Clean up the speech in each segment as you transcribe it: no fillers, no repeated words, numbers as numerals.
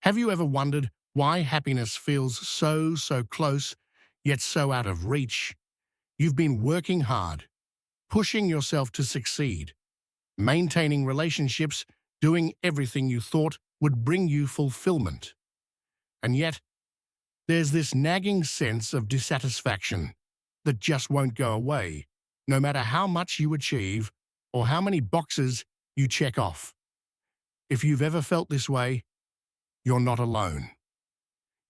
Have you ever wondered why happiness feels so close, yet so out of reach? You've been working hard, pushing yourself to succeed, maintaining relationships, doing everything you thought would bring you fulfillment. And yet, there's this nagging sense of dissatisfaction that just won't go away, no matter how much you achieve or how many boxes you check off. If you've ever felt this way, you're not alone.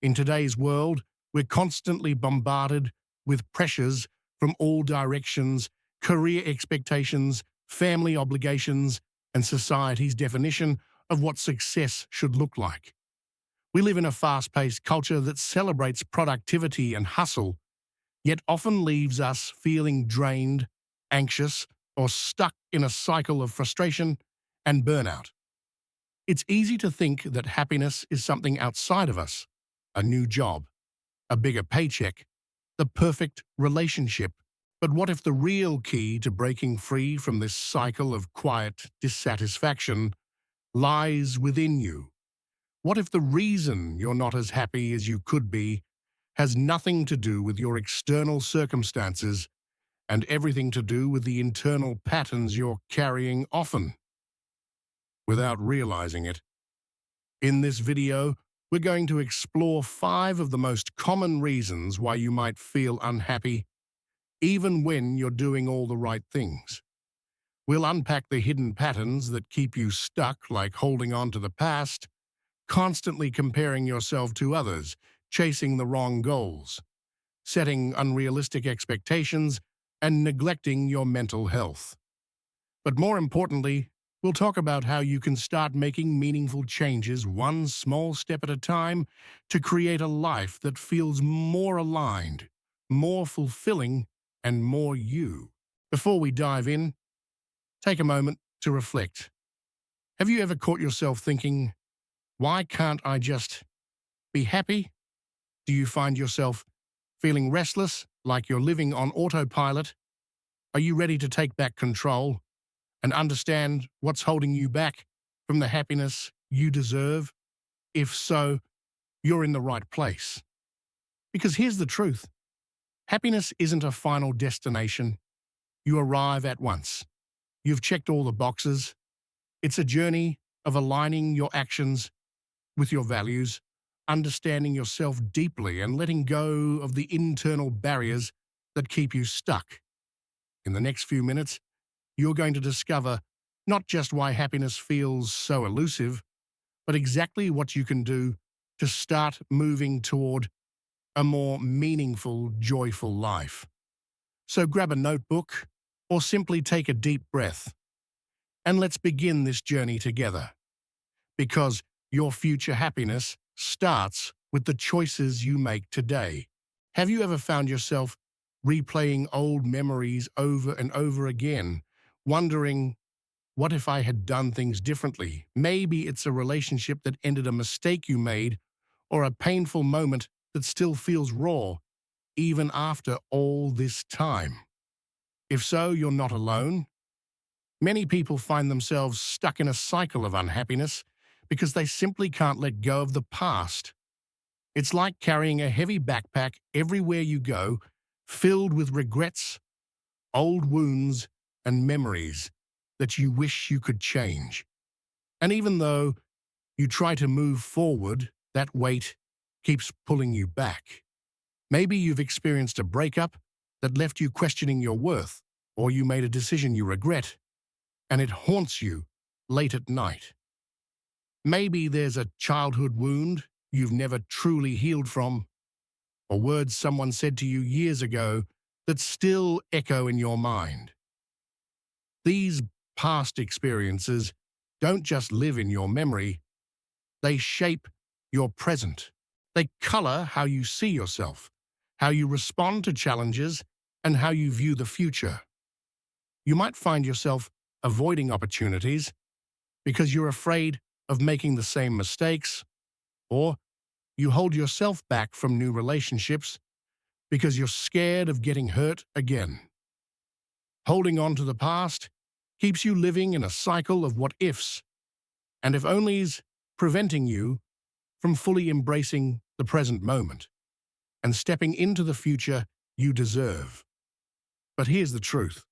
In today's world, we're constantly bombarded with pressures from all directions, career expectations, family obligations, and society's definition of what success should look like. We live in a fast-paced culture that celebrates productivity and hustle, yet often leaves us feeling drained, anxious, or stuck in a cycle of frustration and burnout. It's easy to think that happiness is something outside of us, a new job, a bigger paycheck, the perfect relationship. But what if the real key to breaking free from this cycle of quiet dissatisfaction lies within you? What if the reason you're not as happy as you could be has nothing to do with your external circumstances and everything to do with the internal patterns you're carrying often, without realizing it? In this video, we're going to explore 5 of the most common reasons why you might feel unhappy, even when you're doing all the right things. We'll unpack the hidden patterns that keep you stuck, like holding on to the past, constantly comparing yourself to others, chasing the wrong goals, setting unrealistic expectations, and neglecting your mental health. But more importantly, we'll talk about how you can start making meaningful changes one small step at a time to create a life that feels more aligned, more fulfilling, and more you. Before we dive in, take a moment to reflect. Have you ever caught yourself thinking, why can't I just be happy? Do you find yourself feeling restless, like you're living on autopilot? Are you ready to take back control and understand what's holding you back from the happiness you deserve? If so, you're in the right place. Because here's the truth. Happiness isn't a final destination you arrive at once. You've checked all the boxes. It's a journey of aligning your actions with your values, understanding yourself deeply, and letting go of the internal barriers that keep you stuck. In the next few minutes, you're going to discover not just why happiness feels so elusive, but exactly what you can do to start moving toward a more meaningful, joyful life. So grab a notebook or simply take a deep breath, and let's begin this journey together. Because your future happiness starts with the choices you make today. Have you ever found yourself replaying old memories over and over again, wondering, what if I had done things differently? Maybe it's a relationship that ended a mistake you made, or a painful moment that still feels raw, even after all this time. If so, you're not alone. Many people find themselves stuck in a cycle of unhappiness because they simply can't let go of the past. It's like carrying a heavy backpack everywhere you go, filled with regrets, old wounds, and memories that you wish you could change. And even though you try to move forward, that weight keeps pulling you back. Maybe you've experienced a breakup that left you questioning your worth, or you made a decision you regret, and it haunts you late at night. Maybe there's a childhood wound you've never truly healed from, or words someone said to you years ago that still echo in your mind. These past experiences don't just live in your memory, they shape your present. They color how you see yourself, how you respond to challenges, and how you view the future. You might find yourself avoiding opportunities because you're afraid of making the same mistakes, or you hold yourself back from new relationships because you're scared of getting hurt again. Holding on to the past keeps you living in a cycle of what-ifs and if-onlys, preventing you from fully embracing the present moment and stepping into the future you deserve. But here's the truth.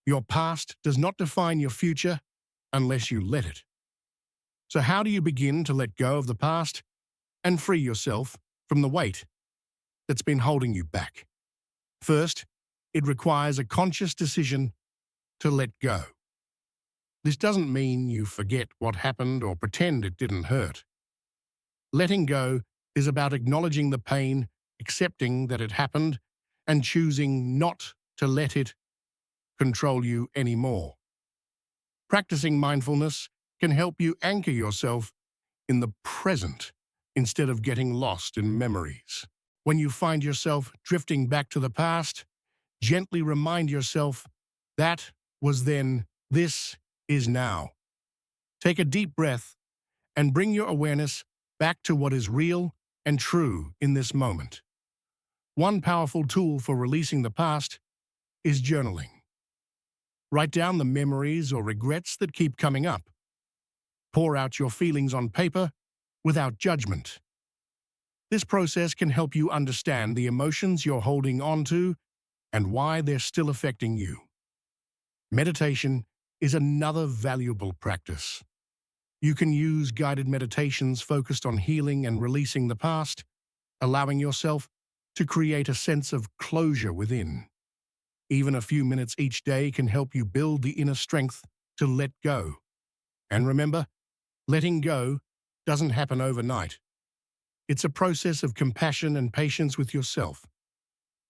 Your past does not define your future unless you let it. So how do you begin to let go of the past and free yourself from the weight that's been holding you back? First, it requires a conscious decision to let go. This doesn't mean you forget what happened or pretend it didn't hurt. Letting go is about acknowledging the pain, accepting that it happened, and choosing not to let it control you anymore. Practicing mindfulness can help you anchor yourself in the present instead of getting lost in memories. When you find yourself drifting back to the past, gently remind yourself that was then, this is now. Take a deep breath and bring your awareness back to what is real and true in this moment. One powerful tool for releasing the past is journaling. Write down the memories or regrets that keep coming up. Pour out your feelings on paper without judgment. This process can help you understand the emotions you're holding on to and why they're still affecting you. Meditation is another valuable practice. You can use guided meditations focused on healing and releasing the past, allowing yourself to create a sense of closure within. Even a few minutes each day can help you build the inner strength to let go. And remember, letting go doesn't happen overnight. It's a process of compassion and patience with yourself.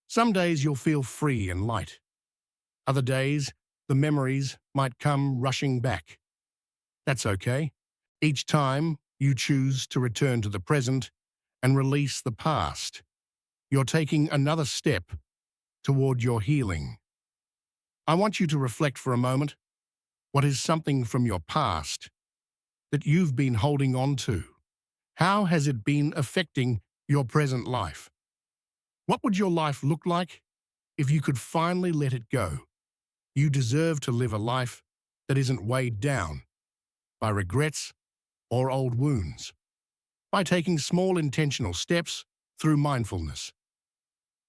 Some days you'll feel free and light. Other days, the memories might come rushing back. That's okay. Each time you choose to return to the present and release the past, you're taking another step toward your healing. I want you to reflect for a moment. What is something from your past that you've been holding on to? How has it been affecting your present life? What would your life look like if you could finally let it go? You deserve to live a life that isn't weighed down by regrets or old wounds. By taking small intentional steps through mindfulness,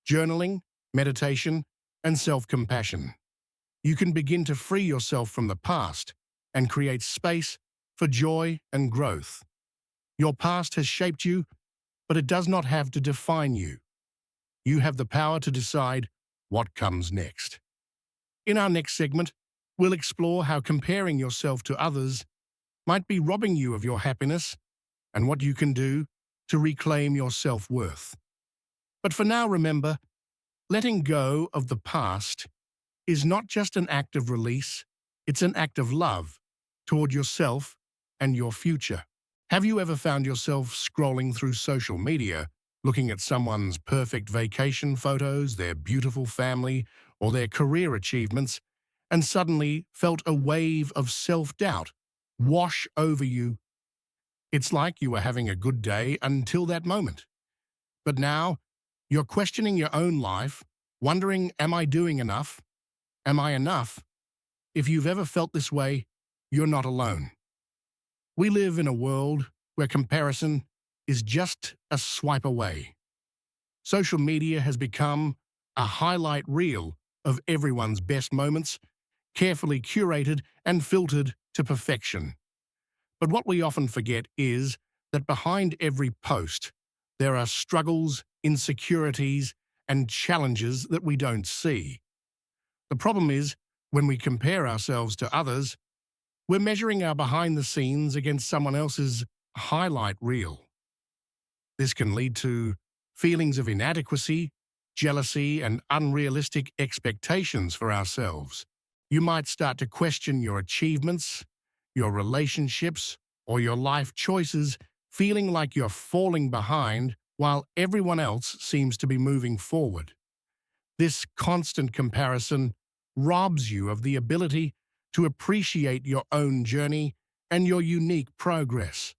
journaling, meditation, and self-compassion, you can begin to free yourself from the past and create space for joy and growth. Your past has shaped you, but it does not have to define you. You have the power to decide what comes next. In our next segment, we'll explore how comparing yourself to others might be robbing you of your happiness and what you can do to reclaim your self-worth. But for now, remember, letting go of the past is not just an act of release, it's an act of love toward yourself and your future. Have you ever found yourself scrolling through social media, looking at someone's perfect vacation photos, their beautiful family, or their career achievements, and suddenly felt a wave of self-doubt wash over you? It's like you were having a good day until that moment. But now, you're questioning your own life, wondering, am I doing enough? Am I enough? If you've ever felt this way, you're not alone. We live in a world where comparison is just a swipe away. Social media has become a highlight reel of everyone's best moments, carefully curated and filtered to perfection. But what we often forget is that behind every post, there are struggles, insecurities, and challenges that we don't see. The problem is, when we compare ourselves to others, we're measuring our behind the scenes against someone else's highlight reel. This can lead to feelings of inadequacy, jealousy, and unrealistic expectations for ourselves. You might start to question your achievements, your relationships, or your life choices, feeling like you're falling behind while everyone else seems to be moving forward. This constant comparison robs you of the ability to appreciate your own journey and your unique progress.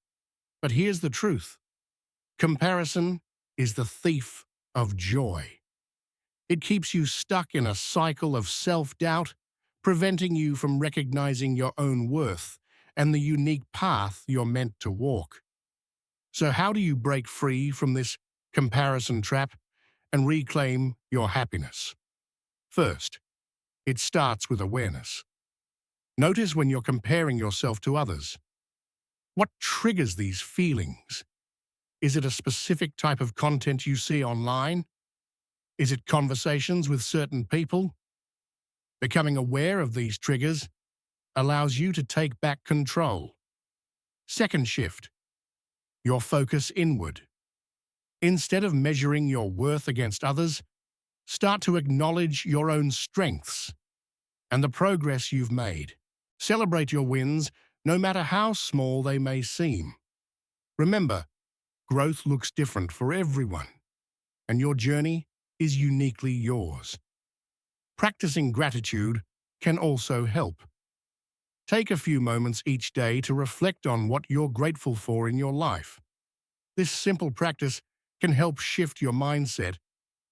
But here's the truth. Comparison is the thief of joy. It keeps you stuck in a cycle of self-doubt, preventing you from recognizing your own worth and the unique path you're meant to walk. So how do you break free from this comparison trap and reclaim your happiness? First, it starts with awareness. Notice when you're comparing yourself to others. What triggers these feelings? Is it a specific type of content you see online? Is it conversations with certain people? Becoming aware of these triggers allows you to take back control. Second shift, your focus inward. Instead of measuring your worth against others, start to acknowledge your own strengths and the progress you've made. Celebrate your wins, no matter how small they may seem. Remember, growth looks different for everyone, and your journey is uniquely yours. Practicing gratitude can also help. Take a few moments each day to reflect on what you're grateful for in your life. This simple practice can help shift your mindset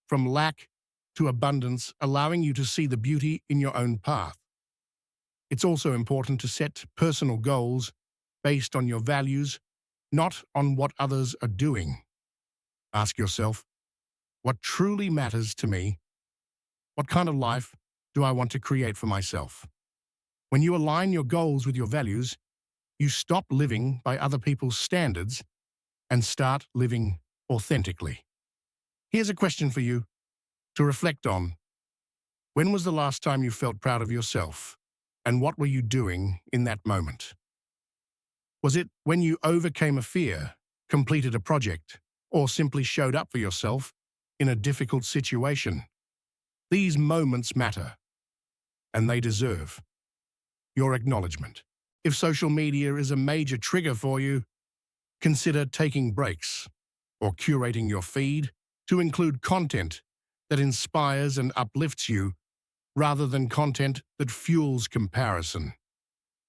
from lack to abundance, allowing you to see the beauty in your own path. It's also important to set personal goals based on your values, not on what others are doing. Ask yourself, what truly matters to me? What kind of life do I want to create for myself? When you align your goals with your values, you stop living by other people's standards and start living authentically. Here's a question for you to reflect on. When was the last time you felt proud of yourself? And what were you doing in that moment? Was it when you overcame a fear, completed a project, or simply showed up for yourself in a difficult situation? These moments matter, and they deserve your acknowledgement. If social media is a major trigger for you, consider taking breaks or curating your feed to include content that inspires and uplifts you rather than content that fuels comparison.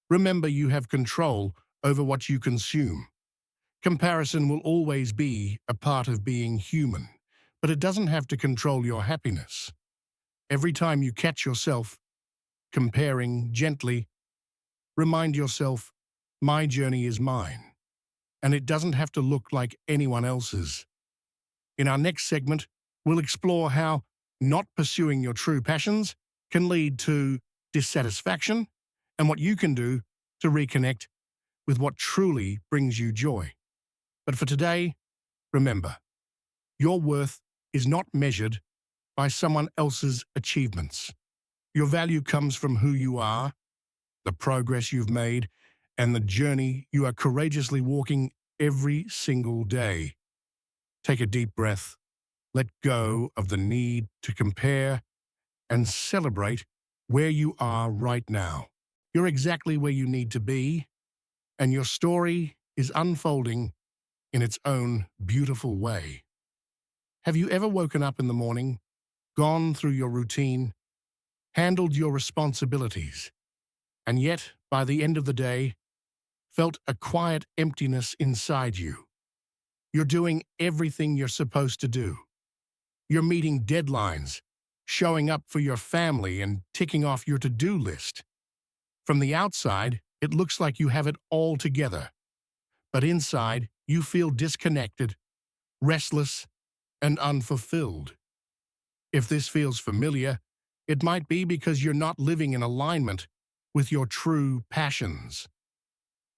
Remember, you have control over what you consume. Comparison will always be a part of being human, but it doesn't have to control your happiness. Every time you catch yourself comparing gently, remind yourself, my journey is mine, and it doesn't have to look like anyone else's. In our next segment, we'll explore how not pursuing your true passions can lead to dissatisfaction and what you can do to reconnect with what truly brings you joy. But for today, remember, your worth is not measured by someone else's achievements. Your value comes from who you are, the progress you've made, and the journey you are courageously walking every single day. Take a deep breath, let go of the need to compare, and celebrate where you are right now. You're exactly where you need to be, and your story is unfolding in its own beautiful way. Have you ever woken up in the morning, gone through your routine, handled your responsibilities, and yet, by the end of the day, felt a quiet emptiness inside you? You're doing everything you're supposed to do. You're meeting deadlines, showing up for your family, and ticking off your to-do list. From the outside, it looks like you have it all together. But inside, you feel disconnected, restless, and unfulfilled. If this feels familiar, it might be because you're not living in alignment with your true passions.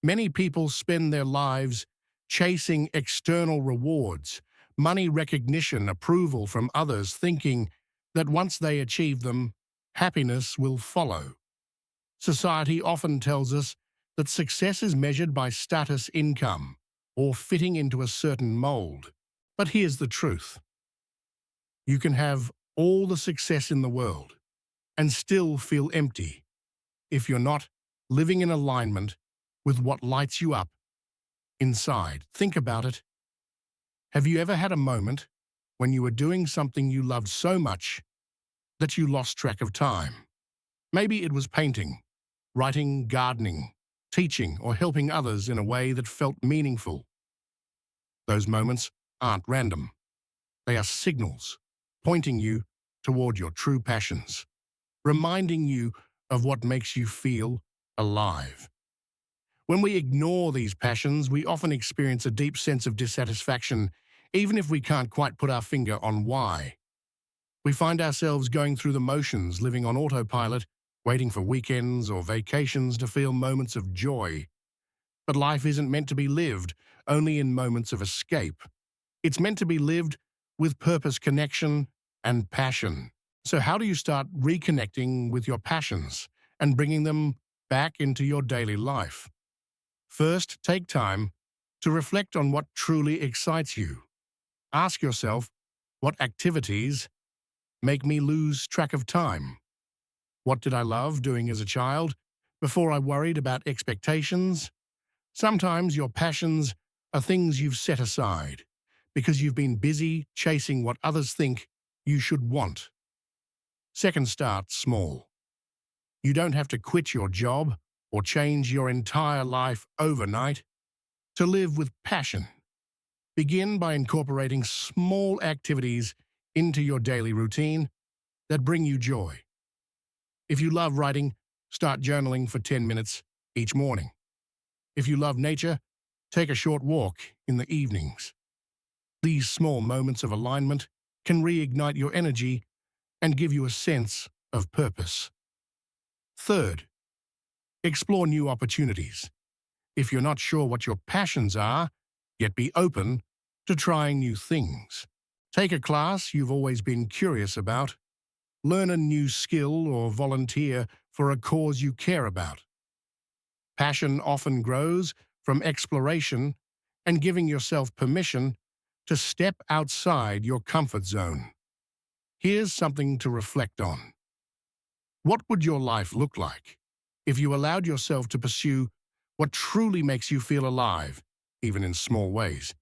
Many people spend their lives chasing external rewards, money, recognition, approval from others, thinking that once they achieve them, happiness will follow. Society often tells us that success is measured by status, income, or fitting into a certain mold. But here's the truth. You can have all the success in the world and still feel empty if you're not living in alignment with what lights you up inside. Think about it. Have you ever had a moment when you were doing something you loved so much that you lost track of time? Maybe it was painting, writing, gardening, teaching, or helping others in a way that felt meaningful. Those moments aren't random. They are signals pointing you toward your true passions, reminding you of what makes you feel alive. When we ignore these passions, we often experience a deep sense of dissatisfaction, even if we can't quite put our finger on why. We find ourselves going through the motions, living on autopilot, waiting for weekends or vacations to feel moments of joy. But life isn't meant to be lived only in moments of escape. It's meant to be lived with purpose, connection, and passion. So how do you start reconnecting with your passions and bringing them back into your daily life? First, take time to reflect on what truly excites you. Ask yourself, what activities make me lose track of time? What did I love doing as a child before I worried about expectations? Sometimes your passions are things you've set aside because you've been busy chasing what others think you should want. Second, start small. You don't have to quit your job or change your entire life overnight to live with passion. Begin by incorporating small activities into your daily routine that bring you joy. If you love writing, start journaling for 10 minutes each morning. If you love nature, take a short walk in the evenings. These small moments of alignment can reignite your energy and give you a sense of purpose. Third, explore new opportunities. If you're not sure what your passions are, yet be open to trying new things. Take a class you've always been curious about. Learn a new skill or volunteer for a cause you care about. Passion often grows from exploration and giving yourself permission to step outside your comfort zone. Here's something to reflect on. What would your life look like if you allowed yourself to pursue what truly makes you feel alive, even in small ways?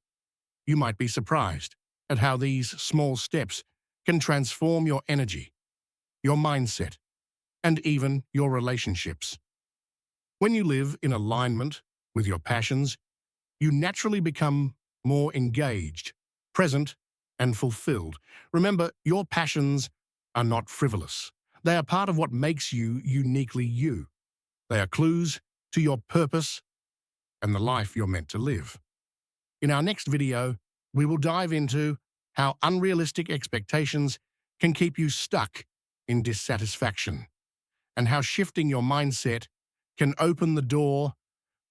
You might be surprised at how these small steps can transform your energy, your mindset, and even your relationships. When you live in alignment with your passions, you naturally become more engaged, present, and fulfilled. Remember, your passions are not frivolous. They are part of what makes you uniquely you. They are clues to your purpose and the life you're meant to live. In our next video, we will dive into how unrealistic expectations can keep you stuck in dissatisfaction, and how shifting your mindset can open the door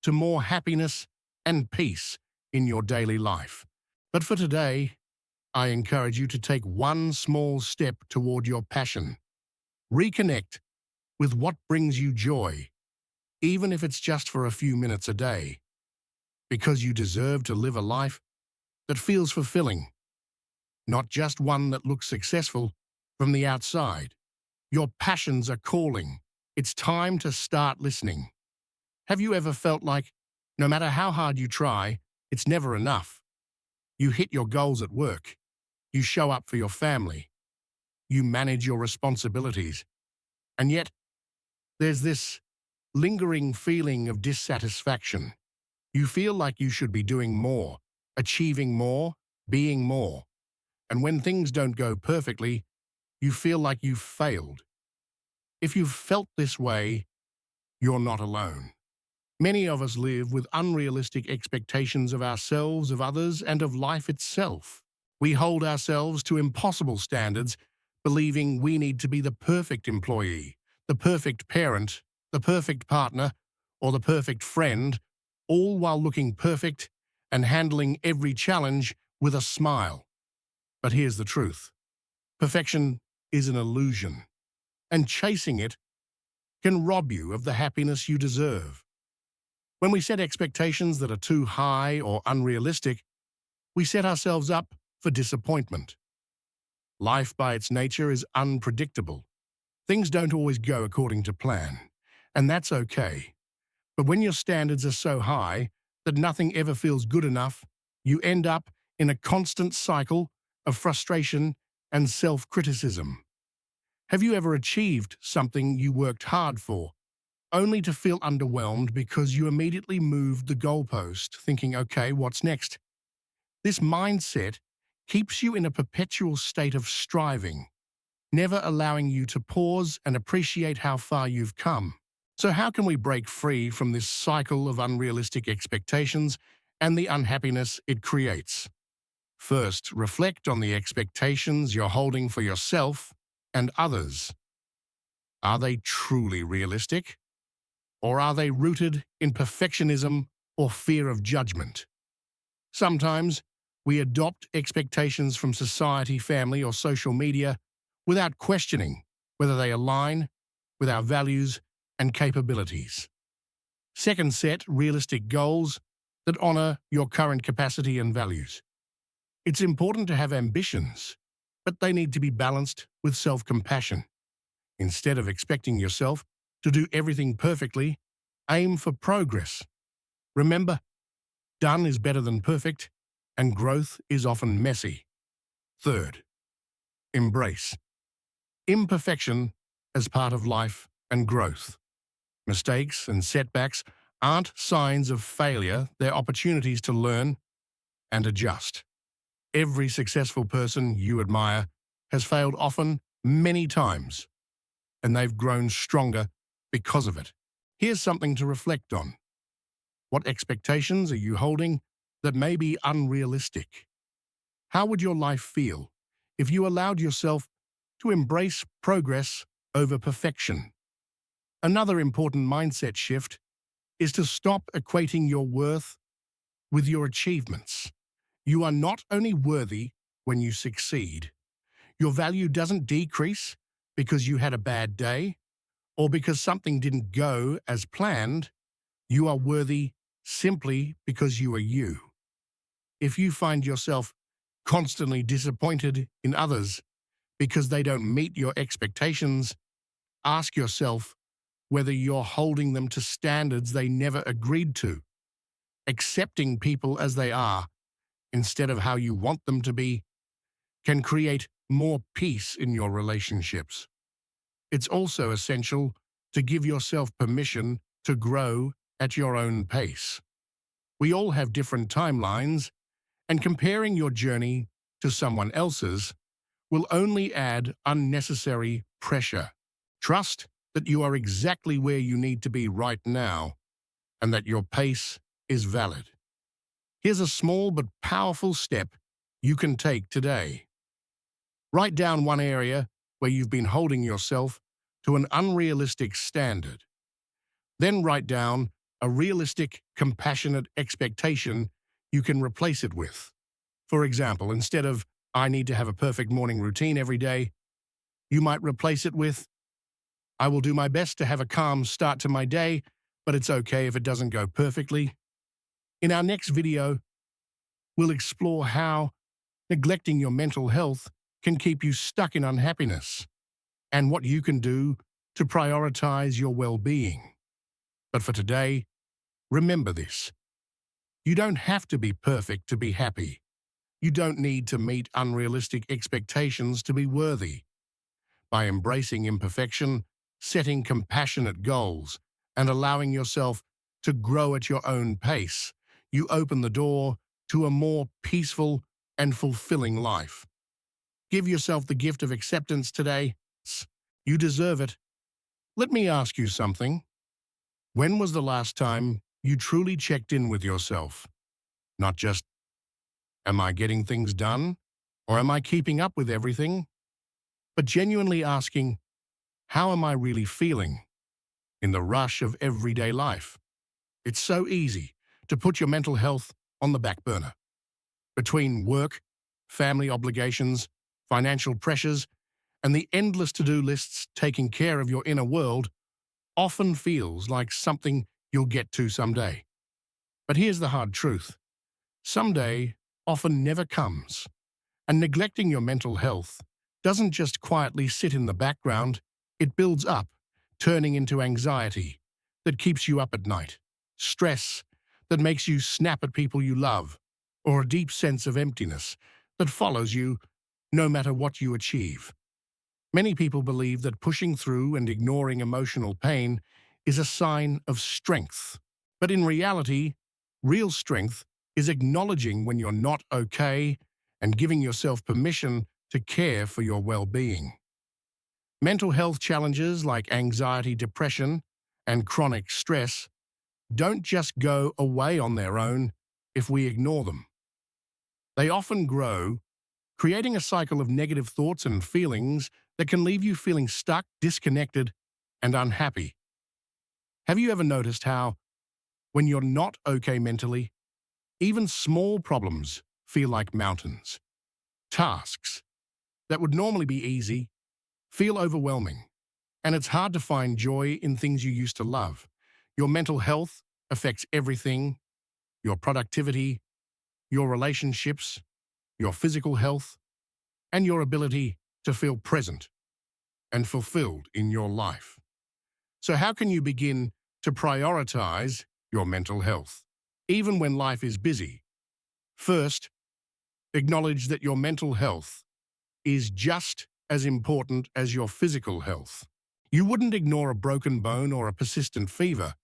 to more happiness and peace in your daily life. But for today, I encourage you to take one small step toward your passion. Reconnect with what brings you joy, even if it's just for a few minutes a day, because you deserve to live a life that feels fulfilling, not just one that looks successful from the outside. Your passions are calling. It's time to start listening. Have you ever felt like, no matter how hard you try, it's never enough? You hit your goals at work. You show up for your family. You manage your responsibilities. And yet, there's this lingering feeling of dissatisfaction. You feel like you should be doing more, achieving more, being more. And when things don't go perfectly, you feel like you've failed. If you've felt this way, you're not alone. Many of us live with unrealistic expectations of ourselves, of others, and of life itself. We hold ourselves to impossible standards, believing we need to be the perfect employee, the perfect parent, the perfect partner, or the perfect friend, all while looking perfect and handling every challenge with a smile. But here's the truth. Perfection is an illusion, and chasing it can rob you of the happiness you deserve. When we set expectations that are too high or unrealistic, we set ourselves up for disappointment. Life by its nature is unpredictable. Things don't always go according to plan, and that's okay. But when your standards are so high that nothing ever feels good enough, you end up in a constant cycle of frustration and self-criticism. Have you ever achieved something you worked hard for, only to feel underwhelmed because you immediately moved the goalpost, thinking, okay, what's next? This mindset keeps you in a perpetual state of striving, never allowing you to pause and appreciate how far you've come. So how can we break free from this cycle of unrealistic expectations and the unhappiness it creates? First, reflect on the expectations you're holding for yourself and others. Are they truly realistic? Or are they rooted in perfectionism or fear of judgment? Sometimes we adopt expectations from society, family, or social media without questioning whether they align with our values and capabilities. Second, set realistic goals that honor your current capacity and values. It's important to have ambitions, but they need to be balanced with self-compassion. Instead of expecting yourself to do everything perfectly, aim for progress. Remember, done is better than perfect, and growth is often messy. Third, embrace imperfection as part of life and growth. Mistakes and setbacks aren't signs of failure, they're opportunities to learn and adjust. Every successful person you admire has failed often, many times, and they've grown stronger because of it. Here's something to reflect on. What expectations are you holding that may be unrealistic? How would your life feel if you allowed yourself to embrace progress over perfection? Another important mindset shift is to stop equating your worth with your achievements. You are not only worthy when you succeed. Your value doesn't decrease because you had a bad day or because something didn't go as planned. You are worthy simply because you are you. If you find yourself constantly disappointed in others because they don't meet your expectations, ask yourself whether you're holding them to standards they never agreed to. Accepting people as they are instead of how you want them to be can create more peace in your relationships. It's also essential to give yourself permission to grow at your own pace. We all have different timelines, and comparing your journey to someone else's will only add unnecessary pressure. Trust that you are exactly where you need to be right now, and that your pace is valid. Here's a small but powerful step you can take today. Write down one area where you've been holding yourself to an unrealistic standard. Then write down a realistic, compassionate expectation you can replace it with. For example, instead of, "I need to have a perfect morning routine every day," you might replace it with, "I will do my best to have a calm start to my day, but it's okay if it doesn't go perfectly." In our next video, we'll explore how neglecting your mental health can keep you stuck in unhappiness and what you can do to prioritize your well-being. But for today, remember this. You don't have to be perfect to be happy. You don't need to meet unrealistic expectations to be worthy. By embracing imperfection, setting compassionate goals, and allowing yourself to grow at your own pace, you open the door to a more peaceful and fulfilling life. Give yourself the gift of acceptance today. You deserve it. Let me ask you something. When was the last time you truly checked in with yourself? Not just, "Am I getting things done?" or "Am I keeping up with everything?" but genuinely asking, "How am I really feeling?" in the rush of everyday life. It's so easy to put your mental health on the back burner. Between work, family obligations, financial pressures, and the endless to-do lists, taking care of your inner world often feels like something you'll get to someday. But here's the hard truth. Someday often never comes, and neglecting your mental health doesn't just quietly sit in the background, it builds up, turning into anxiety that keeps you up at night, stress that makes you snap at people you love, or a deep sense of emptiness that follows you no matter what you achieve. Many people believe that pushing through and ignoring emotional pain is a sign of strength. But in reality, real strength is acknowledging when you're not okay and giving yourself permission to care for your well-being. Mental health challenges like anxiety, depression, and chronic stress don't just go away on their own if we ignore them. They often grow, creating a cycle of negative thoughts and feelings that can leave you feeling stuck, disconnected, and unhappy. Have you ever noticed how, when you're not okay mentally, even small problems feel like mountains? Tasks that would normally be easy feel overwhelming, and it's hard to find joy in things you used to love. Your mental health affects everything: your productivity, your relationships, your physical health, and your ability to feel present and fulfilled in your life. So how can you begin to prioritize your mental health, even when life is busy? First, acknowledge that your mental health is just as important as your physical health. You wouldn't ignore a broken bone or a persistent fever,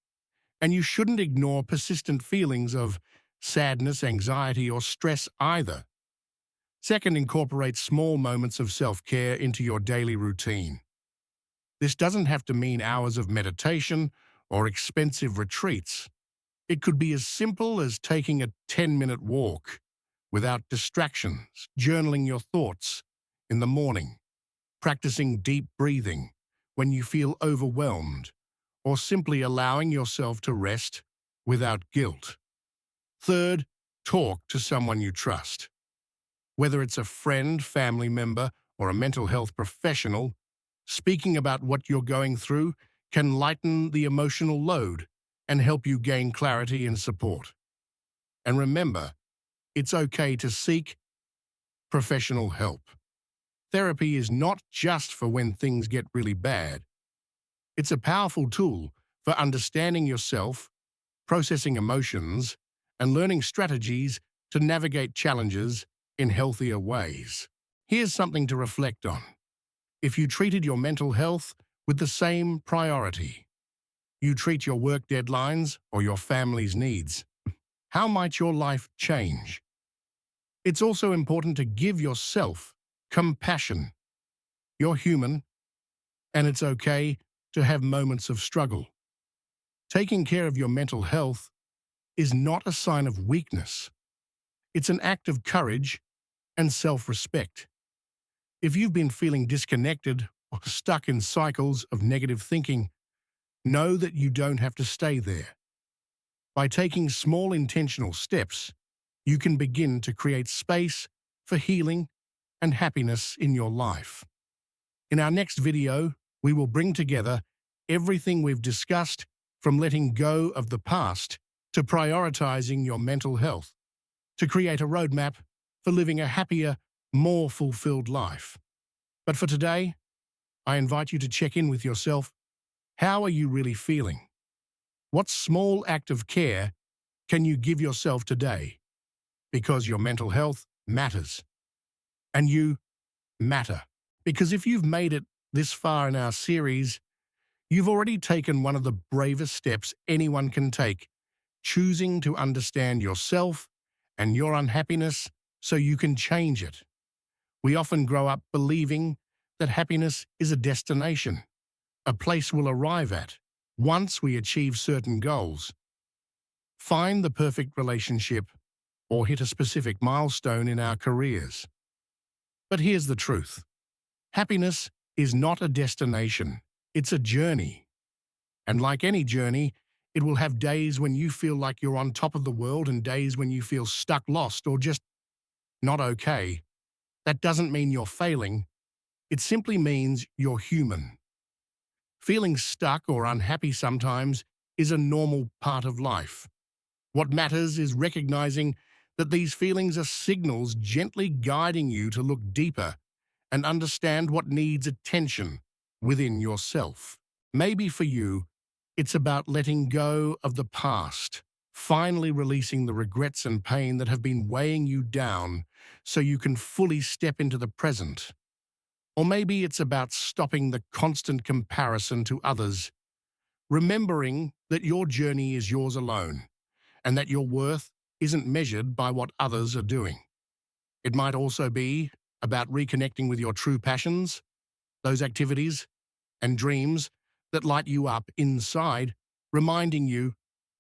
and you shouldn't ignore persistent feelings of sadness, anxiety, or stress either. Second, incorporate small moments of self-care into your daily routine. This doesn't have to mean hours of meditation or expensive retreats. It could be as simple as taking a 10-minute walk without distractions, journaling your thoughts in the morning, practicing deep breathing when you feel overwhelmed, or simply allowing yourself to rest without guilt. Third, talk to someone you trust. Whether it's a friend, family member, or a mental health professional, speaking about what you're going through can lighten the emotional load and help you gain clarity and support. And remember, it's okay to seek professional help. Therapy is not just for when things get really bad. It's a powerful tool for understanding yourself, processing emotions, and learning strategies to navigate challenges in healthier ways. Here's something to reflect on. If you treated your mental health with the same priority you treat your work deadlines or your family's needs, how might your life change? It's also important to give yourself compassion. You're human, and it's okay to have moments of struggle. Taking care of your mental health is not a sign of weakness. It's an act of courage and self-respect. If you've been feeling disconnected or stuck in cycles of negative thinking, know that you don't have to stay there. By taking small intentional steps, you can begin to create space for healing and happiness in your life. In our next video, we will bring together everything we've discussed, from letting go of the past to prioritizing your mental health, to create a roadmap for living a happier, more fulfilled life. But for today, I invite you to check in with yourself. How are you really feeling? What small act of care can you give yourself today? Because your mental health matters. And you matter. Because if you've made it this far in our series, you've already taken one of the bravest steps anyone can take, choosing to understand yourself and your unhappiness so you can change it. We often grow up believing that happiness is a destination, a place we'll arrive at once we achieve certain goals, find the perfect relationship, or hit a specific milestone in our careers. But here's the truth. Happiness is not a destination, it's a journey. And like any journey, it will have days when you feel like you're on top of the world and days when you feel stuck, lost, or just not okay. That doesn't mean you're failing. It simply means you're human. Feeling stuck or unhappy sometimes is a normal part of life. What matters is recognizing that these feelings are signals gently guiding you to look deeper and understand what needs attention within yourself. Maybe for you, it's about letting go of the past, finally releasing the regrets and pain that have been weighing you down so you can fully step into the present. Or maybe it's about stopping the constant comparison to others, remembering that your journey is yours alone and that your worth isn't measured by what others are doing. It might also be about reconnecting with your true passions, those activities and dreams that light you up inside, reminding you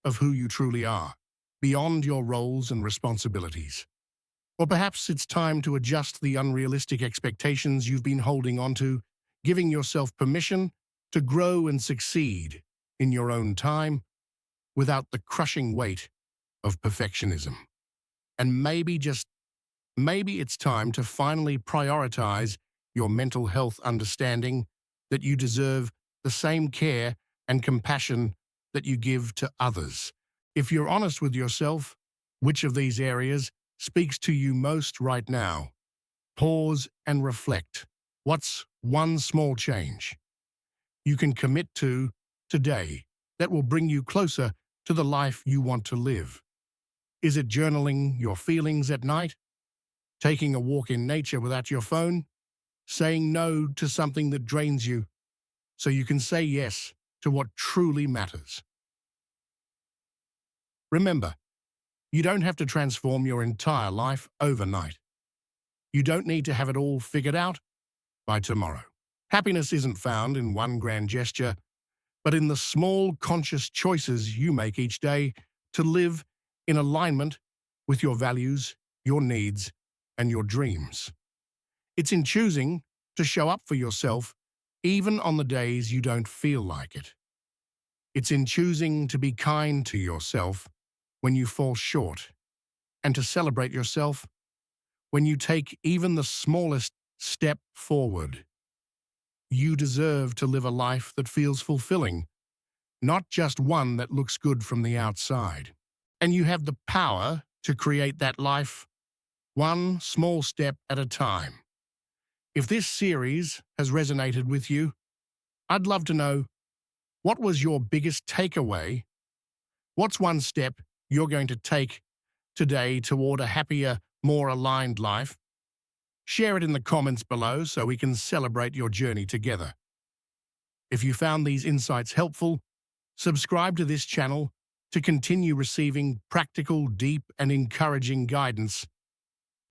of who you truly are, beyond your roles and responsibilities. Or perhaps it's time to adjust the unrealistic expectations you've been holding onto, giving yourself permission to grow and succeed in your own time without the crushing weight of perfectionism. And maybe it's time to finally prioritize your mental health, understanding that you deserve the same care and compassion that you give to others. If you're honest with yourself, which of these areas speaks to you most right now? Pause and reflect. What's one small change you can commit to today that will bring you closer to the life you want to live? Is it journaling your feelings at night? Taking a walk in nature without your phone? Saying no to something that drains you so you can say yes to what truly matters? Remember, you don't have to transform your entire life overnight. You don't need to have it all figured out by tomorrow. Happiness isn't found in one grand gesture, but in the small conscious choices you make each day to live in alignment with your values, your needs, and your dreams. It's in choosing to show up for yourself even on the days you don't feel like it. It's in choosing to be kind to yourself when you fall short, and to celebrate yourself when you take even the smallest step forward. You deserve to live a life that feels fulfilling, not just one that looks good from the outside. And you have the power to create that life one small step at a time. If this series has resonated with you, I'd love to know, what was your biggest takeaway? What's one step you're going to take today toward a happier, more aligned life? Share it in the comments below so we can celebrate your journey together. If you found these insights helpful, subscribe to this channel to continue receiving practical, deep, and encouraging guidance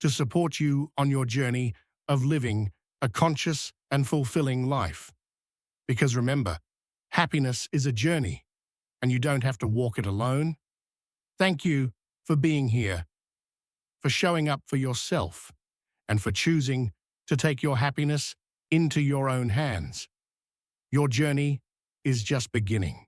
to support you on your journey of living a conscious and fulfilling life. Because remember, happiness is a journey, and you don't have to walk it alone. Thank you for being here, for showing up for yourself, and for choosing to take your happiness into your own hands. Your journey is just beginning.